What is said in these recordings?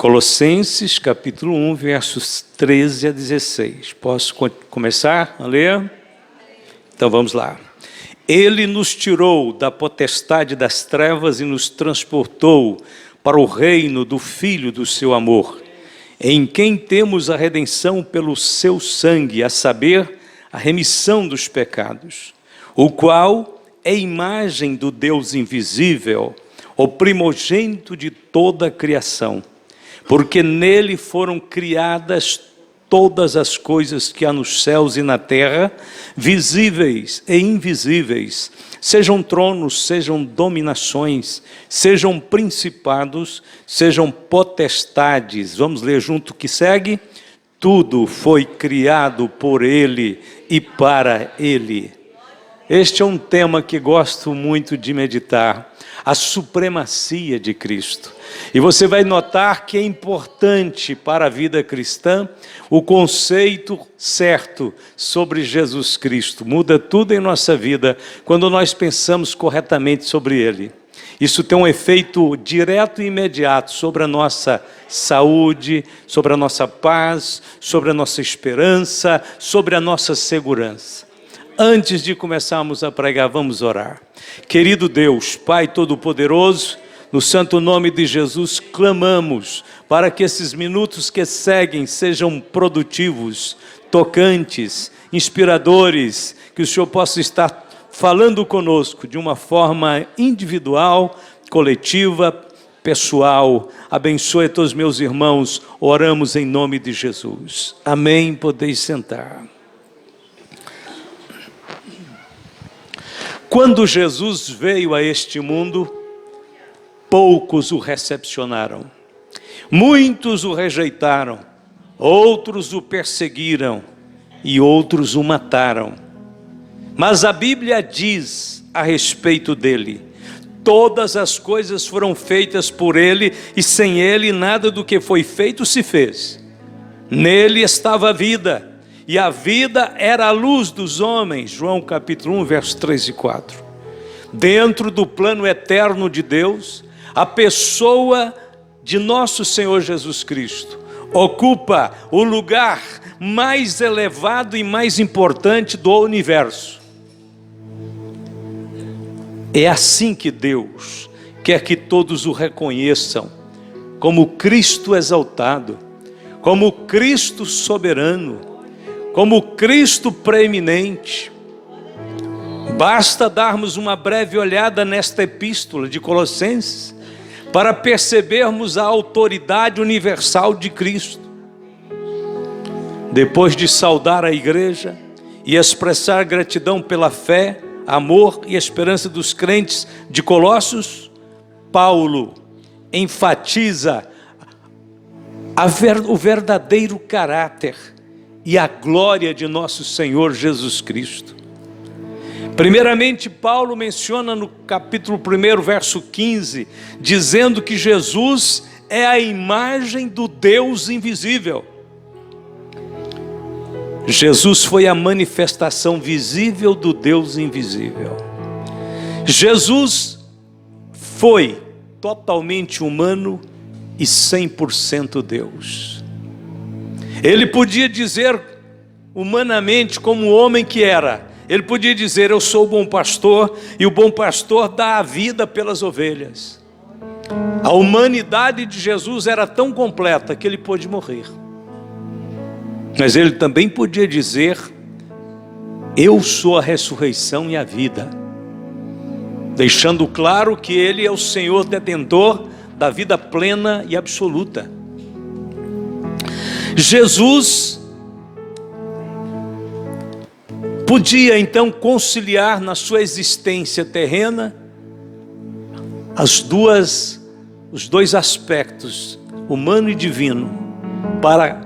Colossenses, capítulo 1, versos 13 a 16. Posso começar a ler? Então vamos lá. Ele nos tirou da potestade das trevas e nos transportou para o reino do Filho do seu amor, em quem temos a redenção pelo seu sangue, a saber, a remissão dos pecados, o qual é imagem do Deus invisível, o primogênito de toda a criação, porque nele foram criadas todas as coisas que há nos céus e na terra, visíveis e invisíveis, sejam tronos, sejam dominações, sejam principados, sejam potestades. Vamos ler junto o que segue? Tudo foi criado por ele e para ele. Este é um tema que gosto muito de meditar, a supremacia de Cristo. E você vai notar que é importante para a vida cristã o conceito certo sobre Jesus Cristo. Muda tudo em nossa vida quando nós pensamos corretamente sobre Ele. Isso tem um efeito direto e imediato sobre a nossa saúde, sobre a nossa paz, sobre a nossa esperança, sobre a nossa segurança. Antes de começarmos a pregar, vamos orar. Querido Deus, Pai Todo-Poderoso, no santo nome de Jesus, clamamos para que esses minutos que seguem sejam produtivos, tocantes, inspiradores, que o Senhor possa estar falando conosco de uma forma individual, coletiva, pessoal. Abençoe a todos os meus irmãos, oramos em nome de Jesus. Amém, podeis sentar. Quando Jesus veio a este mundo, poucos o recepcionaram. Muitos o rejeitaram, outros o perseguiram e outros o mataram. Mas a Bíblia diz a respeito dele: todas as coisas foram feitas por ele e sem ele nada do que foi feito se fez. Nele estava a vida, e a vida era a luz dos homens. João capítulo 1, versos 3 e 4. Dentro do plano eterno de Deus, a pessoa de nosso Senhor Jesus Cristo ocupa o lugar mais elevado e mais importante do universo. É assim que Deus quer que todos o reconheçam como Cristo exaltado, como Cristo soberano, como Cristo preeminente. Basta darmos uma breve olhada nesta epístola de Colossenses para percebermos a autoridade universal de Cristo. Depois de saudar a igreja e expressar gratidão pela fé, amor e esperança dos crentes de Colossos, Paulo enfatiza o verdadeiro caráter e a glória de nosso Senhor Jesus Cristo. Primeiramente, Paulo menciona no capítulo 1, verso 15, dizendo que Jesus é a imagem do Deus invisível. Jesus foi a manifestação visível do Deus invisível. Jesus foi totalmente humano e 100% Deus. Ele podia dizer humanamente, como o homem que era, ele podia dizer: eu sou o bom pastor, e o bom pastor dá a vida pelas ovelhas. A humanidade de Jesus era tão completa que ele pôde morrer. Mas ele também podia dizer: eu sou a ressurreição e a vida, deixando claro que ele é o Senhor detentor da vida plena e absoluta. Jesus podia então conciliar na sua existência terrena os dois aspectos, humano e divino, para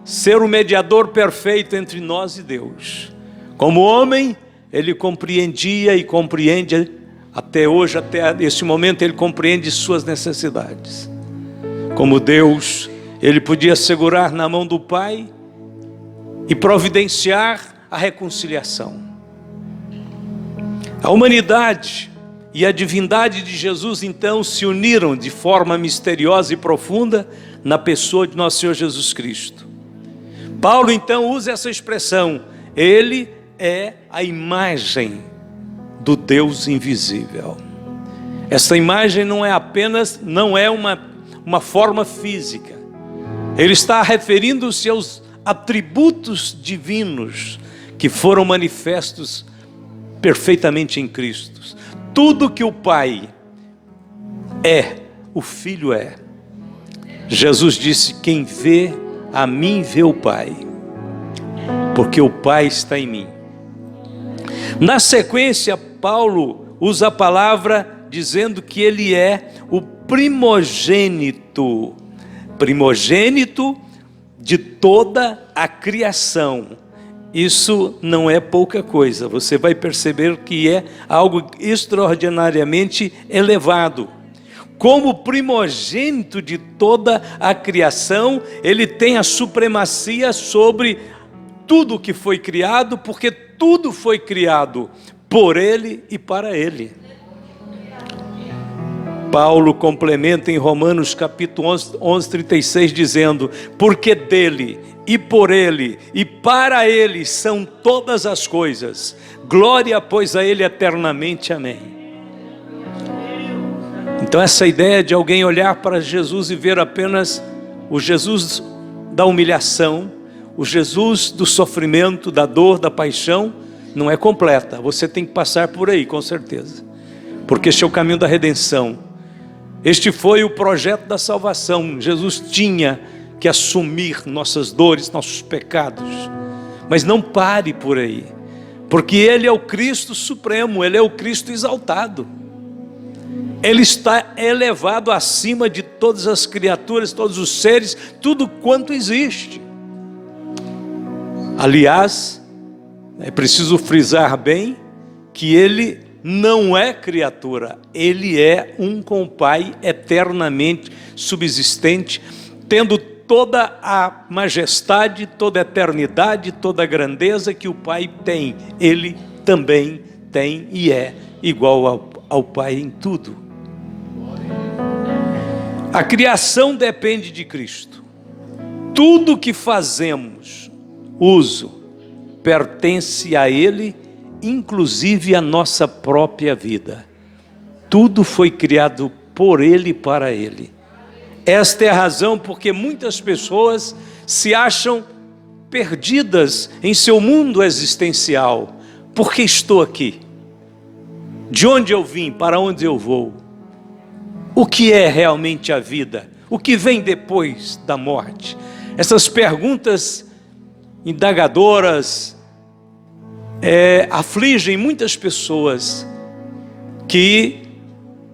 ser o mediador perfeito entre nós e Deus. Como homem, ele compreendia e compreende até hoje, até esse momento, ele compreende suas necessidades. Como Deus, ele podia segurar na mão do Pai e providenciar a reconciliação. A humanidade e a divindade de Jesus então se uniram de forma misteriosa e profunda na pessoa de nosso Senhor Jesus Cristo. Paulo então usa essa expressão: ele é a imagem do Deus invisível. Essa imagem não é uma forma física. Ele está referindo-se aos atributos divinos que foram manifestos perfeitamente em Cristo. Tudo que o Pai é, o Filho é. Jesus disse: quem vê a mim vê o Pai, porque o Pai está em mim. Na sequência, Paulo usa a palavra dizendo que ele é o primogênito de toda a criação. Isso não é pouca coisa, você vai perceber que é algo extraordinariamente elevado. Como primogênito de toda a criação, ele tem a supremacia sobre tudo que foi criado, porque tudo foi criado por ele e para ele. Paulo complementa em Romanos capítulo 11, 36, dizendo: porque dele, e por ele, e para ele são todas as coisas, glória pois a ele eternamente, amém. Então essa ideia de alguém olhar para Jesus e ver apenas o Jesus da humilhação, o Jesus do sofrimento, da dor, da paixão, não é completa. Você tem que passar por aí, com certeza, porque este é o caminho da redenção. Este foi o projeto da salvação. Jesus tinha que assumir nossas dores, nossos pecados. Mas não pare por aí, porque Ele é o Cristo supremo, Ele é o Cristo exaltado. Ele está elevado acima de todas as criaturas, todos os seres, tudo quanto existe. Aliás, é preciso frisar bem que Ele não é criatura, ele é um com o Pai eternamente subsistente, tendo toda a majestade, toda a eternidade, toda a grandeza que o Pai tem. Ele também tem e é igual ao Pai em tudo. A criação depende de Cristo. Tudo que fazemos, uso, pertence a Ele, inclusive a nossa própria vida. Tudo foi criado por Ele e para Ele. Esta é a razão porque muitas pessoas se acham perdidas em seu mundo existencial. Por que estou aqui? De onde eu vim? Para onde eu vou? O que é realmente a vida? O que vem depois da morte? Essas perguntas indagadoras afligem muitas pessoas que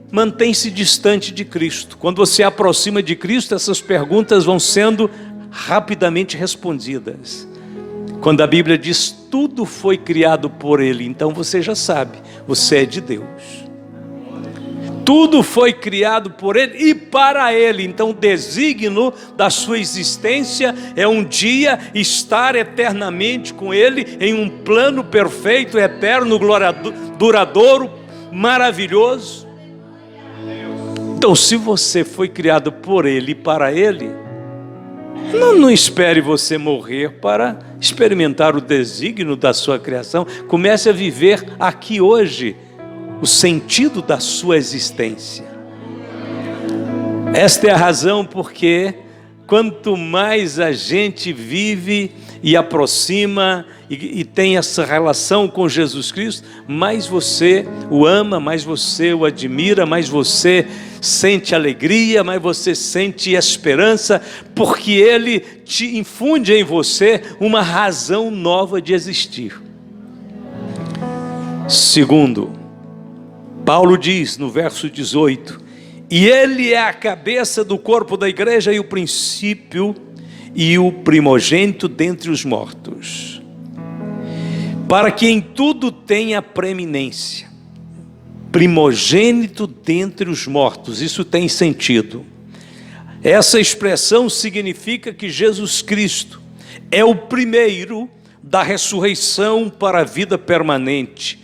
mantêm-se distante de Cristo. Quando você aproxima de Cristo, essas perguntas vão sendo rapidamente respondidas. Quando a Bíblia diz tudo foi criado por Ele, então você já sabe, você é de Deus. Tudo foi criado por Ele e para Ele. Então o desígnio da sua existência é um dia estar eternamente com Ele em um plano perfeito, eterno, duradouro, maravilhoso. Então se você foi criado por Ele e para Ele, não espere você morrer para experimentar o desígnio da sua criação. Comece a viver aqui hoje o sentido da sua existência. Esta é a razão porque quanto mais a gente vive e aproxima e tem essa relação com Jesus Cristo, mais você o ama, mais você o admira, mais você sente alegria, mais você sente esperança, porque Ele te infunde em você uma razão nova de existir. Segundo, Paulo diz no verso 18: e Ele é a cabeça do corpo da igreja e o princípio e o primogênito dentre os mortos, para que em tudo tenha preeminência. Primogênito dentre os mortos, isso tem sentido. Essa expressão significa que Jesus Cristo é o primeiro da ressurreição para a vida permanente.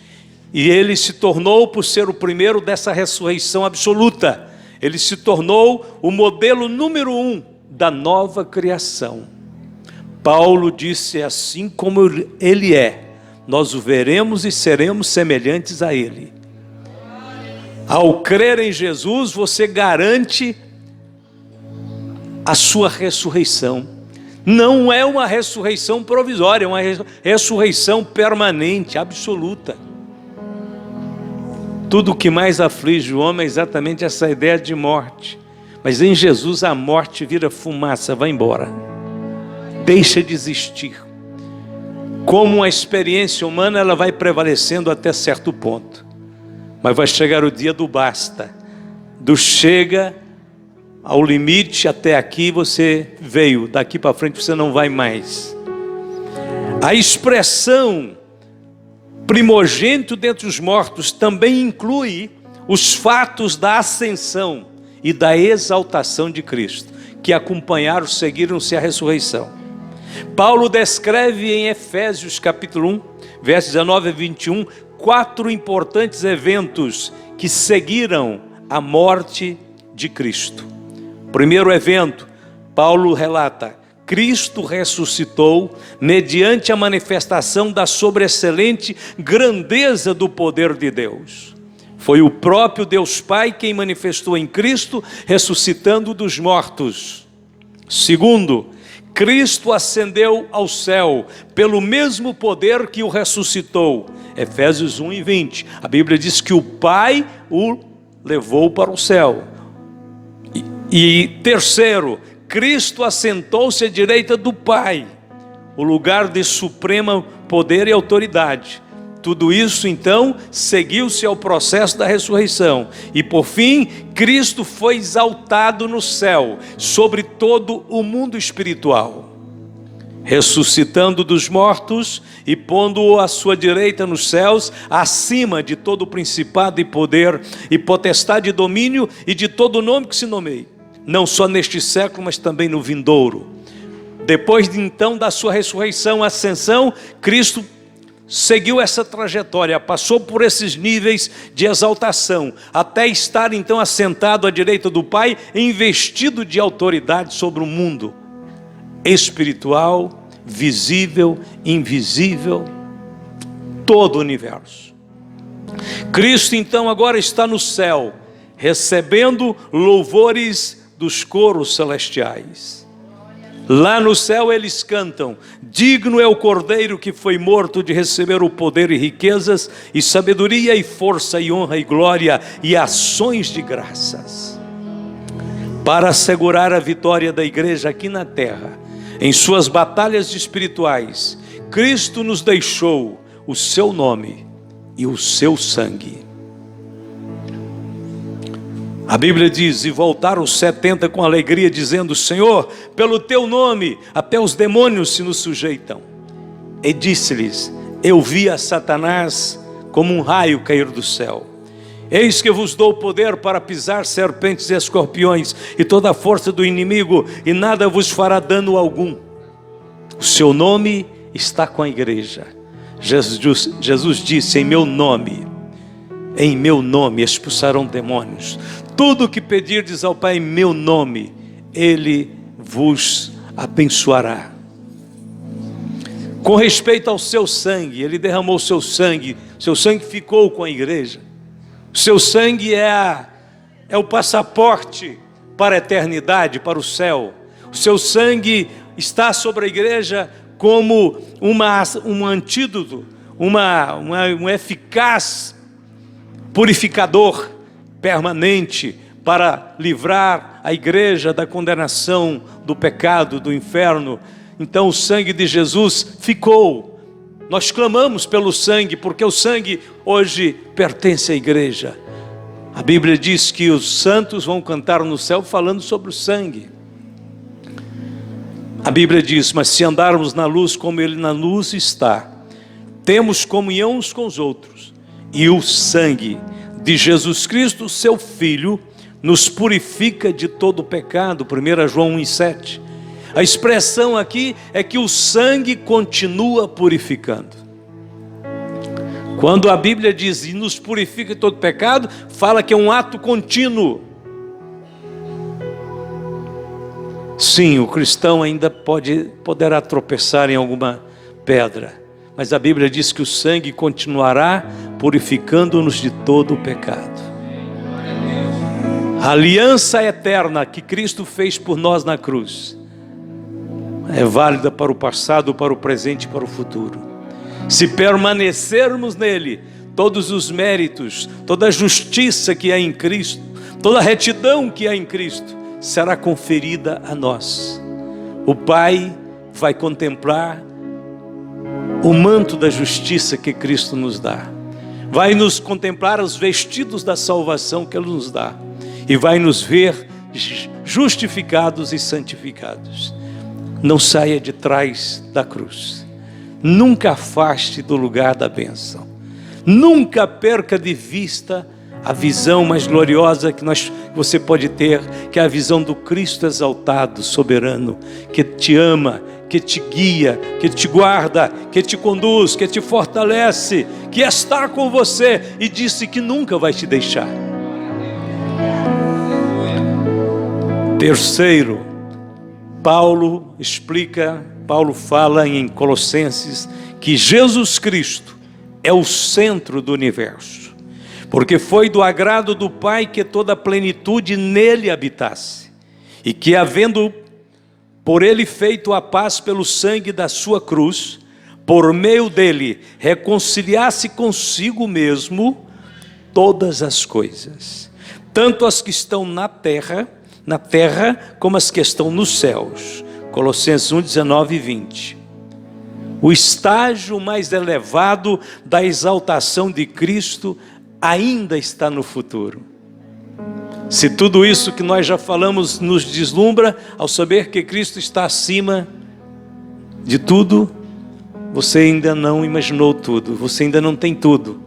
E Ele se tornou, por ser o primeiro dessa ressurreição absoluta, Ele se tornou o modelo número 1 da nova criação. Paulo disse: assim como ele é, nós o veremos e seremos semelhantes a ele. Ao crer em Jesus, você garante a sua ressurreição. Não é uma ressurreição provisória, é uma ressurreição permanente, absoluta. Tudo o que mais aflige o homem é exatamente essa ideia de morte. Mas em Jesus a morte vira fumaça, vai embora. Deixa de existir. Como uma experiência humana, ela vai prevalecendo até certo ponto. Mas vai chegar o dia do basta. Do chega ao limite, até aqui você veio, daqui para frente você não vai mais. A expressão primogênito dentre os mortos também inclui os fatos da ascensão e da exaltação de Cristo, que acompanharam, seguiram-se a ressurreição. Paulo descreve em Efésios capítulo 1, versos 19 a 21, 4 importantes eventos que seguiram a morte de Cristo. Primeiro evento, Paulo relata: Cristo ressuscitou mediante a manifestação da sobreexcelente grandeza do poder de Deus. Foi o próprio Deus Pai quem manifestou em Cristo, ressuscitando dos mortos. Segundo, Cristo ascendeu ao céu pelo mesmo poder que o ressuscitou. Efésios 1 e 20. A Bíblia diz que o Pai o levou para o céu. E terceiro, Cristo assentou-se à direita do Pai, o lugar de supremo poder e autoridade. Tudo isso então seguiu-se ao processo da ressurreição. E por fim, Cristo foi exaltado no céu, sobre todo o mundo espiritual, ressuscitando dos mortos e pondo-o à sua direita nos céus, acima de todo principado e poder e potestade e domínio e de todo nome que se nomeie, não só neste século, mas também no vindouro. Depois então da sua ressurreição, ascensão, Cristo seguiu essa trajetória, passou por esses níveis de exaltação, até estar então assentado à direita do Pai, investido de autoridade sobre o mundo espiritual, visível, invisível, todo o universo. Cristo então agora está no céu, recebendo louvores dos coros celestiais. Lá no céu eles cantam: digno é o Cordeiro que foi morto de receber o poder e riquezas, e sabedoria e força e honra e glória e ações de graças. Para assegurar a vitória da igreja aqui na terra, em suas batalhas espirituais, Cristo nos deixou o seu nome e o seu sangue. A Bíblia diz: e voltaram os 70 com alegria, dizendo: Senhor, pelo teu nome até os demônios se nos sujeitam. E disse-lhes: eu vi a Satanás como um raio cair do céu. Eis que vos dou poder para pisar serpentes e escorpiões e toda a força do inimigo, e nada vos fará dano algum. O seu nome está com a igreja. Jesus disse: em meu nome expulsarão demônios. Tudo o que pedirdes ao Pai em meu nome, Ele vos abençoará. Com respeito ao seu sangue, Ele derramou seu sangue ficou com a igreja. O seu sangue é o passaporte para a eternidade, para o céu. O seu sangue está sobre a igreja como um antídoto, um eficaz purificador permanente para livrar a igreja da condenação, do pecado, do inferno. Então o sangue de Jesus ficou. Nós clamamos pelo sangue, porque o sangue hoje pertence à igreja. A Bíblia diz que os santos vão cantar no céu falando sobre o sangue. A Bíblia diz: mas se andarmos na luz como Ele na luz está, temos comunhão uns com os outros, e o sangue de Jesus Cristo, seu Filho, nos purifica de todo pecado. 1 João 1,7. A expressão aqui é que o sangue continua purificando. Quando a Bíblia diz e nos purifica de todo pecado, fala que é um ato contínuo. Sim, o cristão ainda poderá tropeçar em alguma pedra, mas a Bíblia diz que o sangue continuará purificando-nos de todo o pecado. A aliança eterna que Cristo fez por nós na cruz é válida para o passado, para o presente e para o futuro. Se permanecermos nele, todos os méritos, toda a justiça que há em Cristo, toda a retidão que há em Cristo, será conferida a nós. O Pai vai contemplar o manto da justiça que Cristo nos dá, vai nos contemplar os vestidos da salvação que Ele nos dá, e vai nos ver justificados e santificados. Não saia de trás da cruz, nunca afaste do lugar da bênção, nunca perca de vista a visão mais gloriosa que você pode ter, que é a visão do Cristo exaltado, soberano, que te ama, que te guia, que te guarda, que te conduz, que te fortalece, que está com você e disse que nunca vai te deixar. Terceiro, Paulo fala em Colossenses que Jesus Cristo é o centro do universo, porque foi do agrado do Pai que toda a plenitude nele habitasse, e que, havendo por ele feito a paz pelo sangue da sua cruz, por meio dele reconciliasse consigo mesmo todas as coisas, tanto as que estão na terra como as que estão nos céus. Colossenses 1, 19 e 20. O estágio mais elevado da exaltação de Cristo ainda está no futuro. Se tudo isso que nós já falamos nos deslumbra, ao saber que Cristo está acima de tudo, você ainda não imaginou tudo, você ainda não tem tudo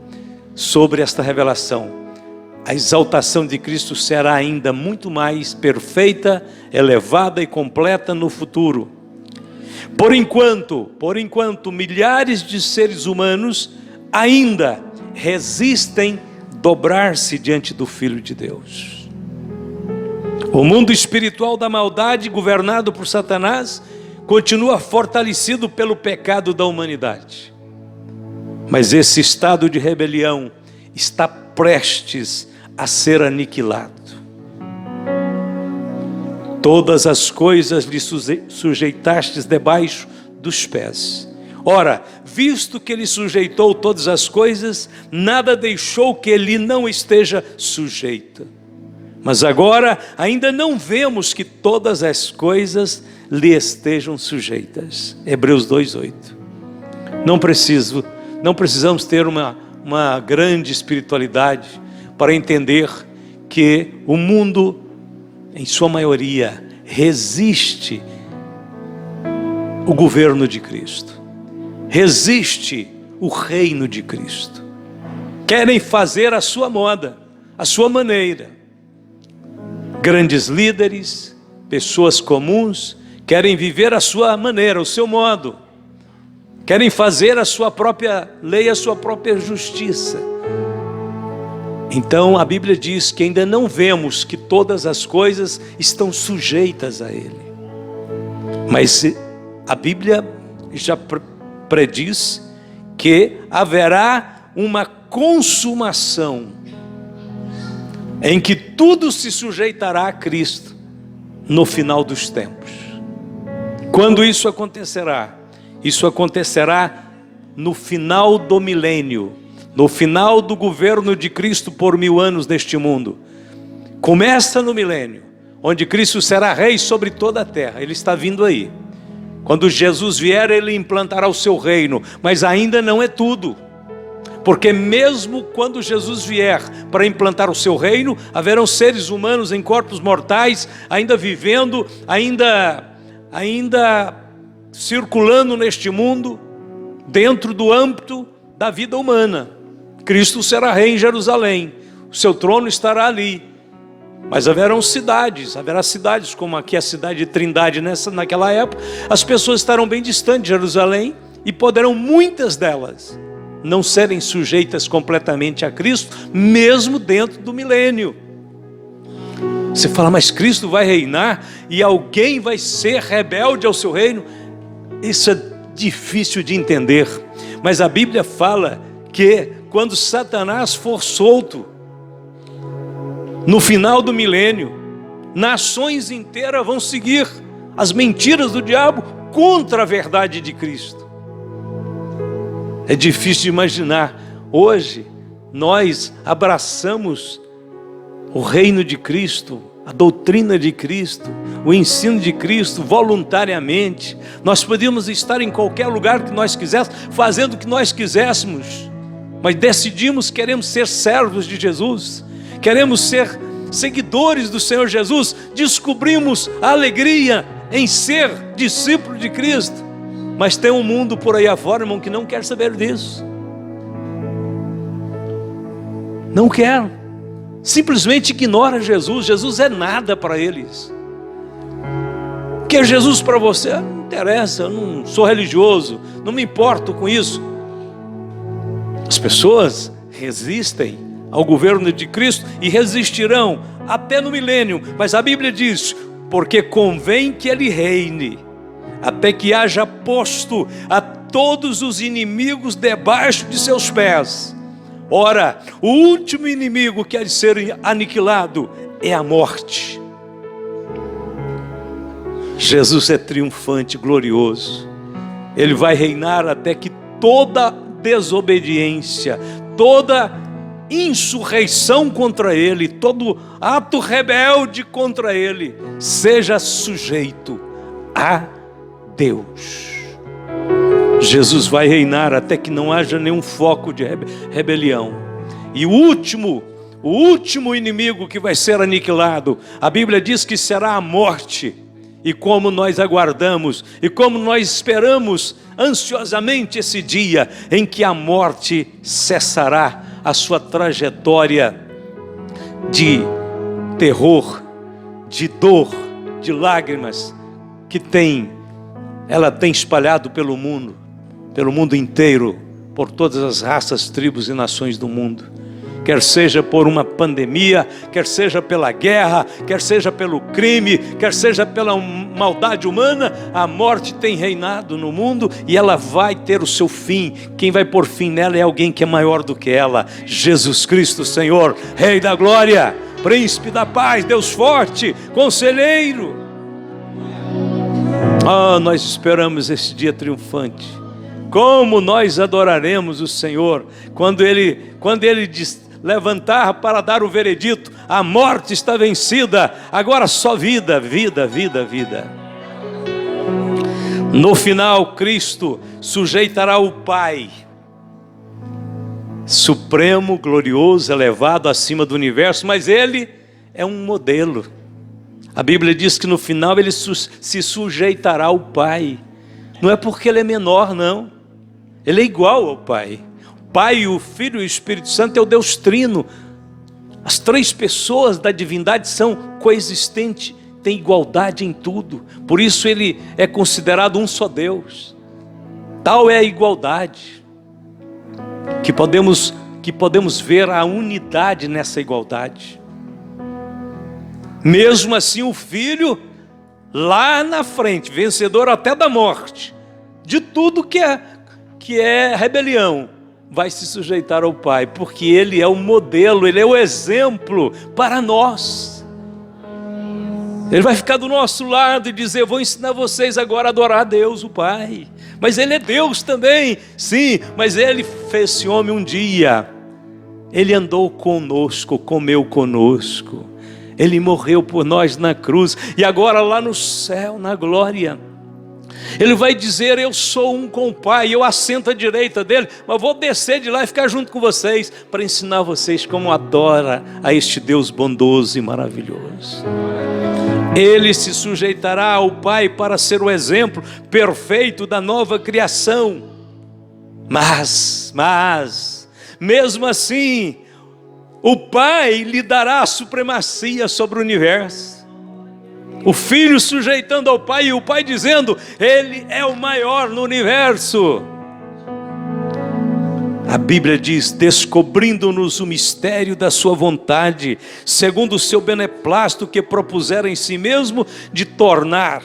sobre esta revelação. A exaltação de Cristo será ainda muito mais perfeita, elevada e completa no futuro. Por enquanto, milhares de seres humanos ainda resistem dobrar-se diante do Filho de Deus. O mundo espiritual da maldade, governado por Satanás, continua fortalecido pelo pecado da humanidade. Mas esse estado de rebelião está prestes a ser aniquilado. Todas as coisas lhe sujeitastes debaixo dos pés. Ora, visto que ele sujeitou todas as coisas, nada deixou que ele não esteja sujeito. Mas agora ainda não vemos que todas as coisas lhe estejam sujeitas. Hebreus 2:8. Não precisamos ter uma grande espiritualidade para entender que o mundo, em sua maioria, resiste o governo de Cristo, resiste o reino de Cristo. Querem fazer a sua moda, a sua maneira. Grandes líderes, pessoas comuns, querem viver a sua maneira, o seu modo. Querem fazer a sua própria lei, a sua própria justiça. Então a Bíblia diz que ainda não vemos que todas as coisas estão sujeitas a Ele. Mas a Bíblia já prediz que haverá uma consumação em que tudo se sujeitará a Cristo no final dos tempos. Quando isso acontecerá? Isso acontecerá no final do milênio, no final do governo de Cristo por 1000 anos neste mundo. Começa no milênio, onde Cristo será rei sobre toda a terra. Ele está vindo aí. Quando Jesus vier, Ele implantará o seu reino, mas ainda não é tudo. Porque mesmo quando Jesus vier para implantar o seu reino, haverão seres humanos em corpos mortais, ainda vivendo, ainda circulando neste mundo, dentro do âmbito da vida humana. Cristo será rei em Jerusalém, o seu trono estará ali. Mas haverá cidades como aqui a cidade de Trindade, naquela época, as pessoas estarão bem distantes de Jerusalém e poderão muitas delas não serem sujeitas completamente a Cristo, mesmo dentro do milênio. Você fala, mas Cristo vai reinar e alguém vai ser rebelde ao seu reino? Isso é difícil de entender, mas a Bíblia fala que quando Satanás for solto, no final do milênio, nações inteiras vão seguir as mentiras do diabo contra a verdade de Cristo. É difícil de imaginar. Hoje nós abraçamos o reino de Cristo, a doutrina de Cristo, o ensino de Cristo voluntariamente. Nós podíamos estar em qualquer lugar que nós quiséssemos, fazendo o que nós quiséssemos, mas decidimos, queremos ser servos de Jesus, queremos ser seguidores do Senhor Jesus, descobrimos a alegria em ser discípulo de Cristo, mas tem um mundo por aí afora, irmão, que não quer saber disso. Não quer, simplesmente ignora Jesus. Jesus é nada para eles. Que é Jesus para você? Não interessa, eu não sou religioso, não me importo com isso. As pessoas resistem ao governo de Cristo e resistirão até no milênio, mas a Bíblia diz, porque convém que ele reine, até que haja posto a todos os inimigos debaixo de seus pés. Ora, o último inimigo que há de ser aniquilado é a morte. Jesus é triunfante, glorioso. Ele vai reinar até que toda desobediência, toda insurreição contra ele, todo ato rebelde contra ele, seja sujeito a Deus. Jesus vai reinar até que não haja nenhum foco de rebelião. E o último inimigo que vai ser aniquilado, a Bíblia diz que será a morte. E como nós aguardamos, e como nós esperamos ansiosamente esse dia em que a morte cessará a sua trajetória de terror, de dor, de lágrimas que ela tem espalhado pelo mundo inteiro, por todas as raças, tribos e nações do mundo. Quer seja por uma pandemia, quer seja pela guerra, quer seja pelo crime, quer seja pela maldade humana, a morte tem reinado no mundo e ela vai ter o seu fim. Quem vai pôr fim nela é alguém que é maior do que ela, Jesus Cristo, Senhor, Rei da Glória, Príncipe da Paz, Deus forte, Conselheiro. Nós esperamos esse dia triunfante. Como nós adoraremos o Senhor quando Ele levantar para dar o veredito, a morte está vencida, agora só vida, vida, vida, vida. No final, Cristo sujeitará o Pai, supremo, glorioso, elevado acima do universo, mas Ele é um modelo. A Bíblia diz que no final Ele se sujeitará ao Pai. Não é porque Ele é menor, não. Ele é igual ao Pai. Pai, o Filho e o Espírito Santo é o Deus Trino. As três pessoas da divindade são coexistentes, têm igualdade em tudo. Por isso ele é considerado um só Deus. Tal é a igualdade, que podemos ver a unidade nessa igualdade. Mesmo assim o Filho, lá na frente, vencedor até da morte, de tudo que é rebelião, vai se sujeitar ao Pai, porque Ele é o modelo, Ele é o exemplo para nós. Ele vai ficar do nosso lado e dizer, vou ensinar vocês agora a adorar a Deus, o Pai. Mas Ele é Deus também, sim, mas Ele fez-se homem um dia. Ele andou conosco, comeu conosco. Ele morreu por nós na cruz, e agora lá no céu, na glória, Ele vai dizer, eu sou um com o Pai, eu assento à direita dele, mas vou descer de lá e ficar junto com vocês, para ensinar vocês como adora a este Deus bondoso e maravilhoso. Ele se sujeitará ao Pai para ser o exemplo perfeito da nova criação. Mas, mesmo assim, o Pai lhe dará a supremacia sobre o universo. O Filho sujeitando ao Pai e o Pai dizendo, Ele é o maior no universo. A Bíblia diz: descobrindo-nos o mistério da sua vontade, segundo o seu beneplácito que propusera em si mesmo, de tornar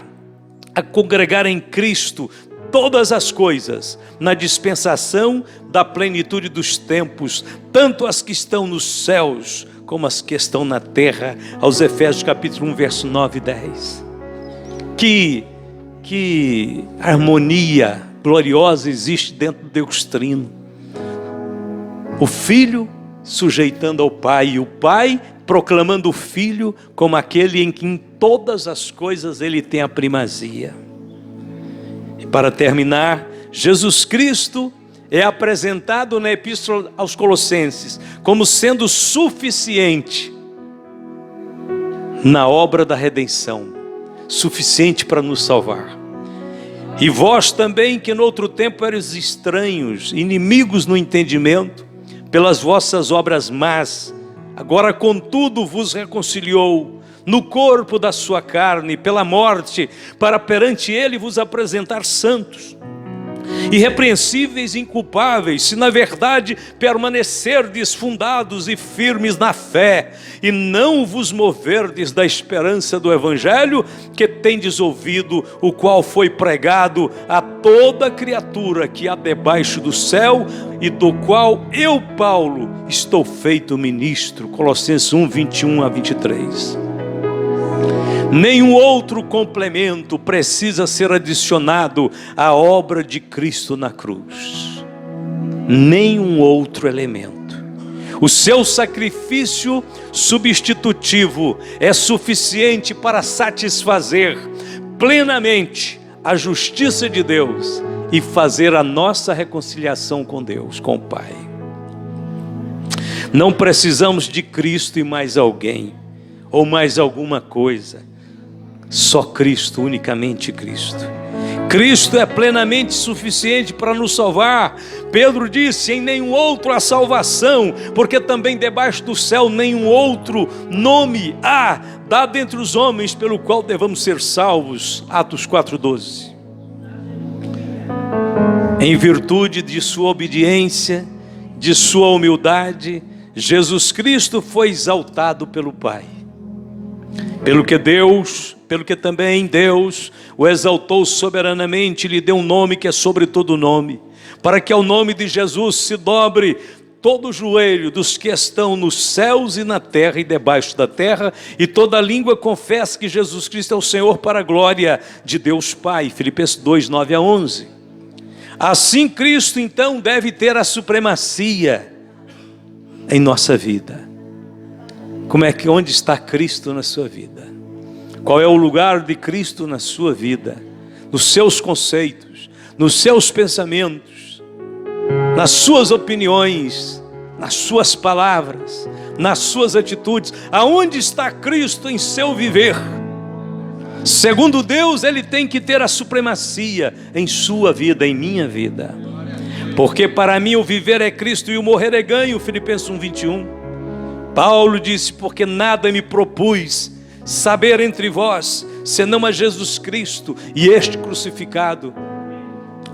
a congregar em Cristo todas as coisas, na dispensação da plenitude dos tempos, tanto as que estão nos céus, como as que estão na terra. Aos Efésios capítulo 1, verso 9 e 10. Que harmonia gloriosa existe dentro do Deus Trino. O Filho sujeitando ao Pai, e o Pai proclamando o Filho como aquele em que em todas as coisas ele tem a primazia. E para terminar, Jesus Cristo é apresentado na Epístola aos Colossenses como sendo suficiente na obra da redenção, suficiente para nos salvar. E vós também, que no outro tempo eres estranhos, inimigos no entendimento, pelas vossas obras más, agora contudo vos reconciliou no corpo da sua carne, pela morte, para perante ele vos apresentar santos, irrepreensíveis e inculpáveis, se na verdade permanecerdes fundados e firmes na fé, e não vos moverdes da esperança do Evangelho que tendes ouvido, o qual foi pregado a toda criatura que há debaixo do céu, e do qual eu, Paulo, estou feito ministro. Colossenses 1, 21 a 23. Nenhum outro complemento precisa ser adicionado à obra de Cristo na cruz. Nenhum outro elemento. O seu sacrifício substitutivo é suficiente para satisfazer plenamente a justiça de Deus e fazer a nossa reconciliação com Deus, com o Pai. Não precisamos de Cristo e mais alguém, ou mais alguma coisa. Só Cristo, unicamente Cristo. Cristo é plenamente suficiente para nos salvar. Pedro disse: em nenhum outro há salvação, porque também debaixo do céu nenhum outro nome há dado entre os homens pelo qual devamos ser salvos. Atos 4:12. Em virtude de sua obediência, de sua humildade, Jesus Cristo foi exaltado pelo Pai. Pelo que também Deus o exaltou soberanamente, lhe deu um nome que é sobre todo nome, para que ao nome de Jesus se dobre todo o joelho dos que estão nos céus e na terra e debaixo da terra, e toda língua confesse que Jesus Cristo é o Senhor, para a glória de Deus Pai. Filipenses 2, 9 a 11. Assim Cristo então deve ter a supremacia em nossa vida. Onde está Cristo na sua vida? Qual é o lugar de Cristo na sua vida? Nos seus conceitos, nos seus pensamentos, nas suas opiniões, nas suas palavras, nas suas atitudes. Aonde está Cristo em seu viver? Segundo Deus, Ele tem que ter a supremacia em sua vida, em minha vida. Porque para mim o viver é Cristo e o morrer é ganho. Filipenses 1, 21. Paulo disse: porque nada me propus saber entre vós, senão a Jesus Cristo e este crucificado.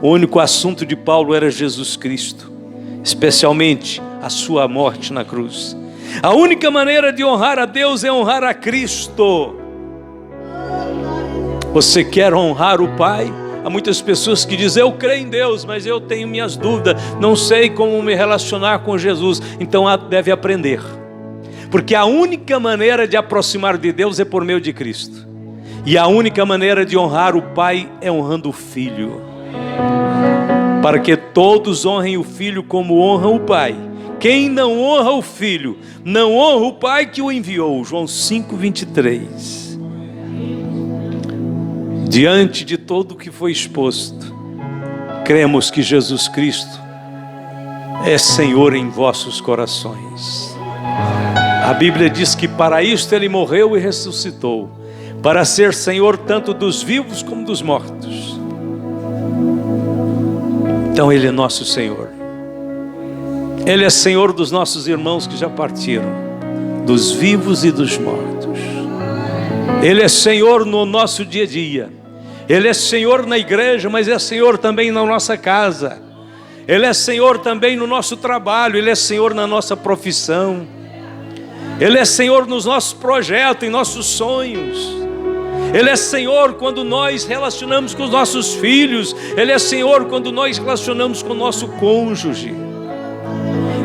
O único assunto de Paulo era Jesus Cristo, especialmente a sua morte na cruz. A única maneira de honrar a Deus é honrar a Cristo. Você quer honrar o Pai? Há muitas pessoas que dizem: eu creio em Deus, mas eu tenho minhas dúvidas, não sei como me relacionar com Jesus. Então deve aprender. Porque a única maneira de aproximar de Deus é por meio de Cristo. E a única maneira de honrar o Pai é honrando o Filho. Para que todos honrem o Filho como honram o Pai. Quem não honra o Filho, não honra o Pai que o enviou. João 5, 23. Diante de tudo o que foi exposto, cremos que Jesus Cristo é Senhor em vossos corações. A Bíblia diz que para isto Ele morreu e ressuscitou, para ser Senhor tanto dos vivos como dos mortos. Então Ele é nosso Senhor. Ele é Senhor dos nossos irmãos que já partiram, dos vivos e dos mortos. Ele é Senhor no nosso dia a dia. Ele é Senhor na igreja, mas é Senhor também na nossa casa. Ele é Senhor também no nosso trabalho, Ele é Senhor na nossa profissão, Ele é Senhor nos nossos projetos, em nossos sonhos. Ele é Senhor quando nós relacionamos com os nossos filhos. Ele é Senhor quando nós relacionamos com o nosso cônjuge.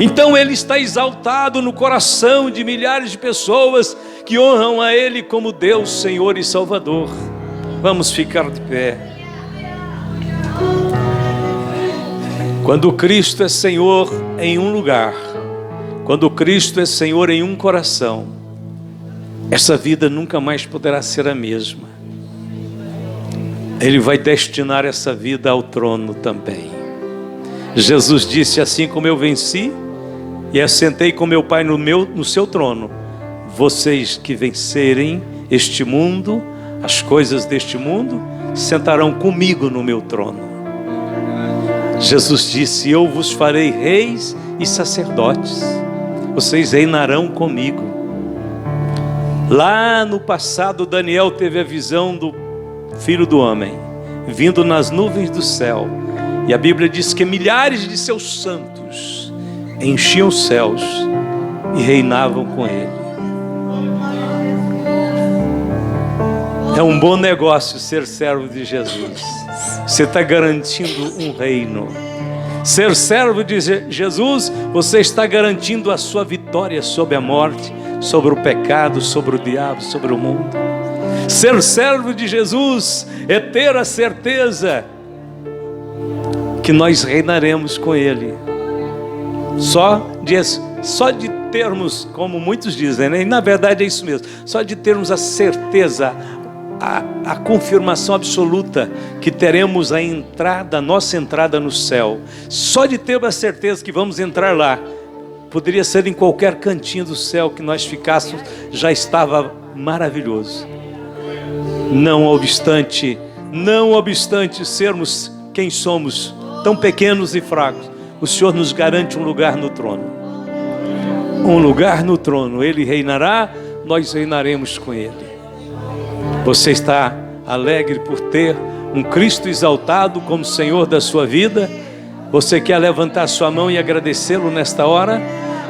Então Ele está exaltado no coração de milhares de pessoas que honram a Ele como Deus, Senhor e Salvador. Vamos ficar de pé. Quando Cristo é Senhor em um lugar, quando Cristo é Senhor em um coração, essa vida nunca mais poderá ser a mesma. Ele vai destinar essa vida ao trono também. Jesus disse: assim como eu venci e assentei com meu Pai no seu trono, vocês que vencerem este mundo, as coisas deste mundo, sentarão comigo no meu trono. Jesus disse: eu vos farei reis e sacerdotes, vocês reinarão comigo. Lá no passado, Daniel teve a visão do Filho do Homem vindo nas nuvens do céu, e a Bíblia diz que milhares de seus santos enchiam os céus e reinavam com ele. É um bom negócio ser servo de Jesus. Você está garantindo um reino. Ser servo de Jesus, você está garantindo a sua vitória sobre a morte, sobre o pecado, sobre o diabo, sobre o mundo. Ser servo de Jesus é ter a certeza que nós reinaremos com Ele. Só de termos, como muitos dizem, né? E na verdade é isso mesmo, só de termos a certeza, a confirmação absoluta que teremos a nossa entrada no céu, só de ter a certeza que vamos entrar lá. Poderia ser em qualquer cantinho do céu que nós ficássemos, já estava maravilhoso. Não obstante sermos quem somos, tão pequenos e fracos, o Senhor nos garante um lugar no trono. Um lugar no trono. Ele reinará, nós reinaremos com Ele. Você está alegre por ter um Cristo exaltado como Senhor da sua vida? Você quer levantar sua mão e agradecê-lo nesta hora?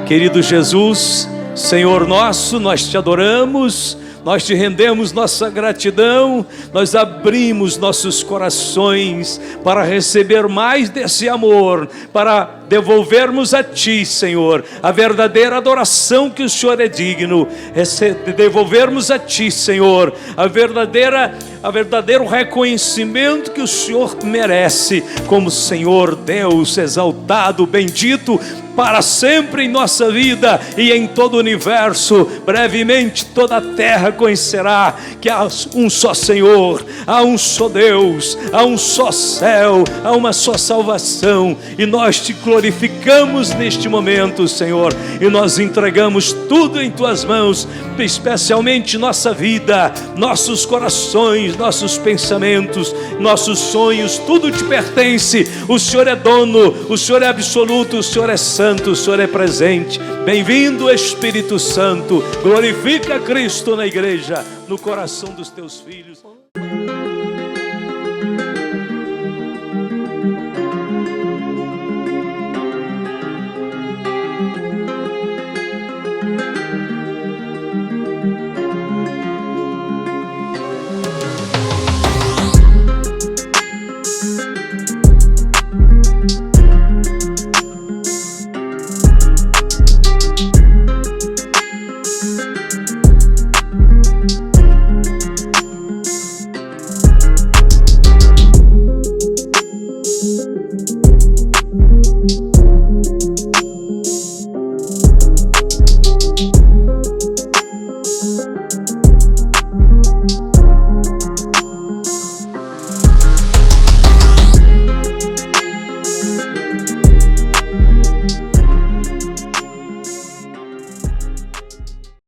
Querido Jesus, Senhor nosso, nós te adoramos, nós te rendemos nossa gratidão, nós abrimos nossos corações para receber mais desse amor, para devolvermos a Ti, Senhor, a verdadeira adoração que o Senhor é digno, devolvermos a Ti, Senhor, a verdadeiro reconhecimento que o Senhor merece, como Senhor Deus exaltado, bendito, para sempre em nossa vida e em todo o universo. Brevemente toda a terra conhecerá que há um só Senhor, há um só Deus, há um só céu, há uma só salvação, e nós te glorificamos neste momento, Senhor, e nós entregamos tudo em tuas mãos, especialmente nossa vida, nossos corações, nossos pensamentos, nossos sonhos, tudo te pertence. O Senhor é dono, o Senhor é absoluto, o Senhor é santo, o Senhor é presente. Bem-vindo, Espírito Santo. Glorifica Cristo na igreja, no coração dos teus filhos.